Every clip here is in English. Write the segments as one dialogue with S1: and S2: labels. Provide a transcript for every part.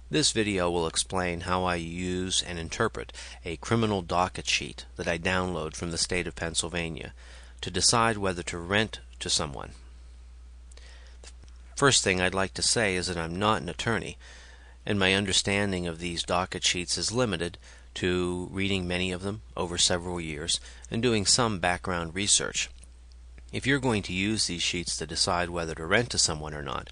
S1: This video will explain how I use and interpret a criminal docket sheet that I download from the state of Pennsylvania to decide whether to rent to someone. First thing I'd like to say is that I'm not an attorney, and my understanding of these docket sheets is limited to reading many of them over several years and doing some background research. If you're going to use these sheets to decide whether to rent to someone or not,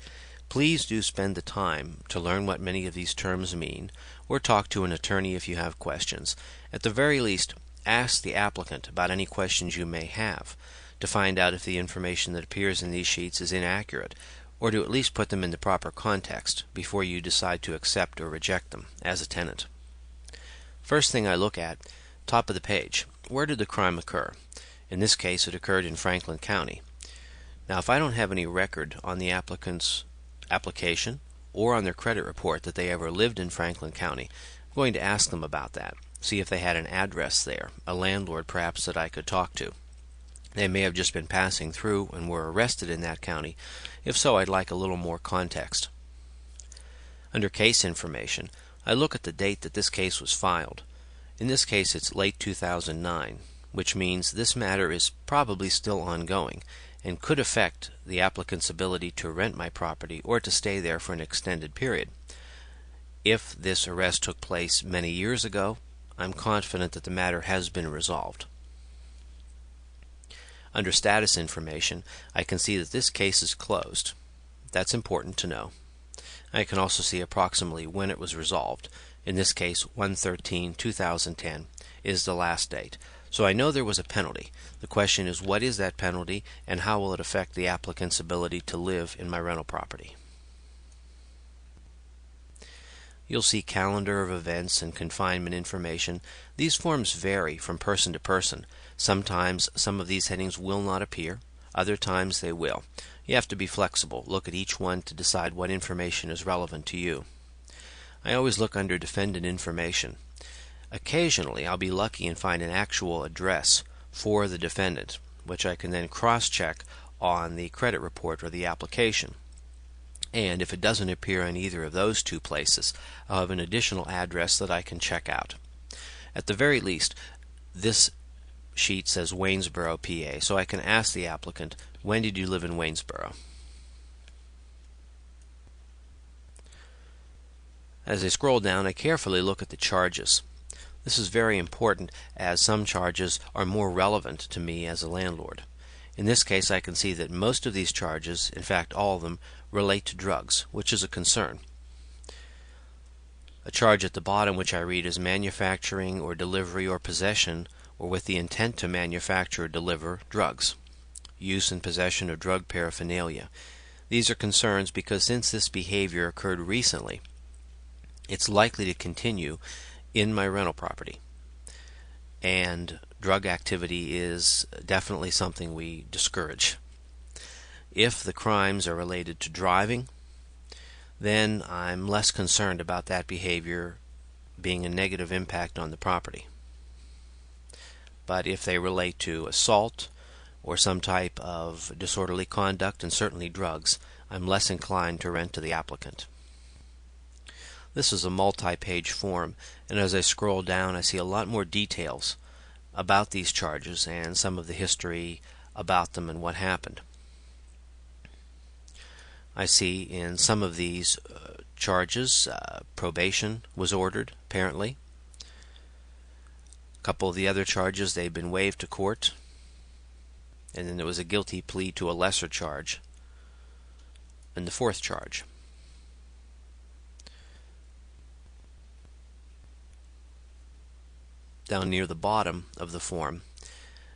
S1: please do spend the time to learn what many of these terms mean, or talk to an attorney if you have questions. At the very least, ask the applicant about any questions you may have to find out if the information that appears in these sheets is inaccurate, or to at least put them in the proper context before you decide to accept or reject them as a tenant. First thing I look at, top of the page, where did the crime occur? In this case, it occurred in Franklin County. Now, if I don't have any record on the applicant's application or on their credit report that they ever lived in Franklin County, I'm going to ask them about that, see if they had an address there, a landlord perhaps that I could talk to. They may have just been passing through and were arrested in that county. If so, I'd like a little more context. Under case information, I look at the date that this case was filed. In this case, it's late 2009, which means this matter is probably still ongoing and could affect the applicant's ability to rent my property or to stay there for an extended period. If this arrest took place many years ago, I'm confident that the matter has been resolved. Under status information, I can see that this case is closed. That's important to know. I can also see approximately when it was resolved. In this case, 1/13/2010 is the last date. So I know there was a penalty. The question is, what is that penalty and how will it affect the applicant's ability to live in my rental property? You'll see calendar of events and confinement information. These forms vary from person to person. Sometimes some of these headings will not appear. Other times they will. You have to be flexible. Look at each one to decide what information is relevant to you. I always look under defendant information. Occasionally I'll be lucky and find an actual address for the defendant, which I can then cross-check on the credit report or the application. And if it doesn't appear in either of those two places, I'll have an additional address that I can check out. At the very least, this sheet says Waynesboro, PA, so I can ask the applicant, when did you live in Waynesboro? As I scroll down, I carefully look at the charges. This is very important as some charges are more relevant to me as a landlord. In this case, I can see that most of these charges, in fact all of them, relate to drugs, which is a concern. A charge at the bottom which I read is manufacturing or delivery or possession or with the intent to manufacture or deliver drugs. Use and possession of drug paraphernalia. These are concerns because since this behavior occurred recently, it's likely to continue in my rental property. And drug activity is definitely something we discourage. If the crimes are related to driving, then I'm less concerned about that behavior being a negative impact on the property. But if they relate to assault or some type of disorderly conduct and certainly drugs, I'm less inclined to rent to the applicant. This is a multi-page form, and as I scroll down I see a lot more details about these charges and some of the history about them and what happened. I see in some of these charges probation was ordered, apparently. A couple of the other charges, they've been waived to court, and then there was a guilty plea to a lesser charge in the fourth charge. Down near the bottom of the form,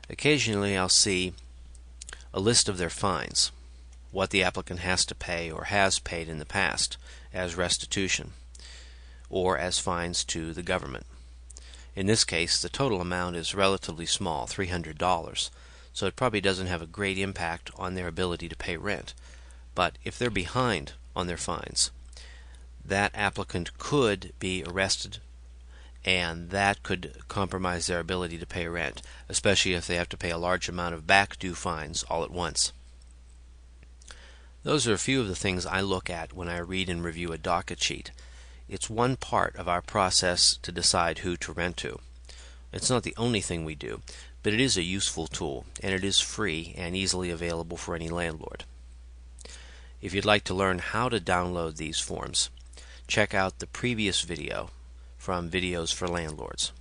S1: occasionally I'll see a list of their fines, what the applicant has to pay or has paid in the past as restitution or as fines to the government. In this case, the total amount is relatively small, $300, so it probably doesn't have a great impact on their ability to pay rent. But if they're behind on their fines, that applicant could be arrested, and that could compromise their ability to pay rent, especially if they have to pay a large amount of back due fines all at once. Those are a few of the things I look at when I read and review a docket sheet. It's one part of our process to decide who to rent to. It's not the only thing we do, but it is a useful tool, and it is free and easily available for any landlord. If you'd like to learn how to download these forms, check out the previous video from Videos for Landlords.